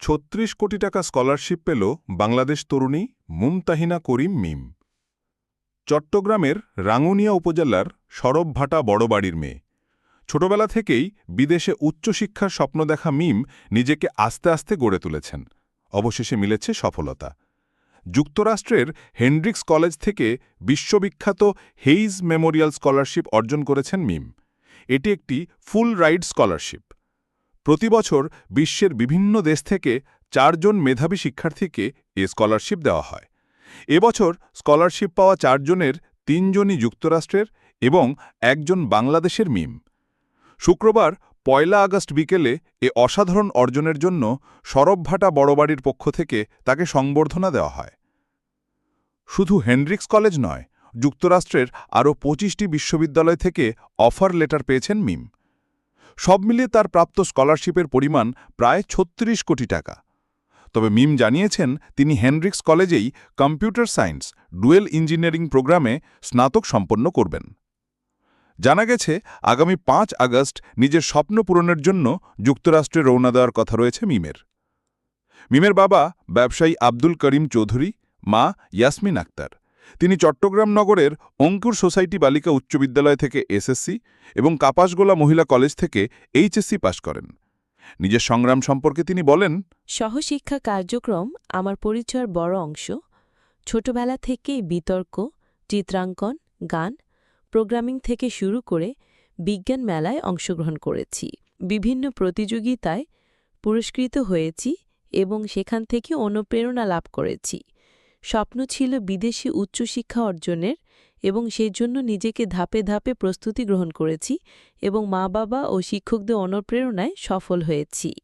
৩৬ কোটি টাকা স্কলারশিপ পেল বাংলাদেশ তরুণী মুমতাহিনা করিম মিম। চট্টগ্রামের রাঙ্গুনিয়া উপজেলার সরবভাটা বড়বাড়ির মেয়ে। ছোটবেলা থেকেই বিদেশে উচ্চশিক্ষার স্বপ্ন দেখা মিম নিজেকে আস্তে আস্তে গড়ে তুলেছেন। অবশেষে মিলেছে সফলতা। যুক্তরাষ্ট্রের হেন্ড্রিক্স কলেজ থেকে বিশ্ববিখ্যাত হেইজ মেমোরিয়াল স্কলারশিপ অর্জন করেছেন মিম। এটি একটি ফুল রাইড স্কলারশিপ। প্রতি বছর বিশ্বের বিভিন্ন দেশ থেকে ৪ জন মেধাবী শিক্ষার্থীকে এ স্কলারশিপ দেওয়া হয়। এবছর স্কলারশিপ পাওয়া ৪ জনের ৩ জনই যুক্তরাষ্ট্রের এবং ১ জন বাংলাদেশের মিম। শুক্রবার ১ আগস্ট বিকেলে এ অসাধারণ অর্জনের জন্য সরবভাটা বড়বাড়ির পক্ষ থেকে তাকে সংবর্ধনা দেওয়া হয়। শুধু হেন্ড্রিক্স কলেজ নয়, যুক্তরাষ্ট্রের আরও ২৫টি বিশ্ববিদ্যালয় থেকে অফার লেটার পেয়েছেন মিম। সব মিলিয়ে তার প্রাপ্ত স্কলারশিপের পরিমাণ প্রায় ৩৬ কোটি টাকা। তবে মিম জানিয়েছেন তিনি হেন্ড্রিক্স কলেজেই কম্পিউটার সায়েন্স ডুয়েল ইঞ্জিনিয়ারিং প্রোগ্রামে স্নাতক সম্পন্ন করবেন। জানা গেছে আগামী ৫ আগস্ট নিজের স্বপ্ন পূরণের জন্য যুক্তরাষ্ট্রে রওনা দেওয়ার কথা রয়েছে মিমের। মিমের বাবা ব্যবসায়ী আব্দুল করিম চৌধুরী, মা ইয়াসমিন আক্তার। তিনি চট্টগ্রাম নগরের অঙ্কুর সোসাইটি বালিকা উচ্চ বিদ্যালয় থেকে এসএসসি এবং কাপাসগোলা মহিলা কলেজ থেকে এইচএসসি পাশ করেন। নিজের সংগ্রাম সম্পর্কে তিনি বলেন, সহশিক্ষা কার্যক্রম আমার পরিচয়ের বড় অংশ। ছোটবেলা থেকেই বিতর্ক, চিত্রাঙ্কন, গান, প্রোগ্রামিং থেকে শুরু করে বিজ্ঞান মেলায় অংশগ্রহণ করেছি। বিভিন্ন প্রতিযোগিতায় পুরস্কৃত হয়েছি এবং সেখান থেকে অনুপ্রেরণা লাভ করেছি। স্বপ্ন ছিল বিদেশি উচ্চশিক্ষা অর্জনের এবং সেজন্য নিজেকে ধাপে ধাপে প্রস্তুতি গ্রহণ করেছি এবং মা-বাবা ও শিক্ষকদের অনুপ্রেরণায় সফল হয়েছি।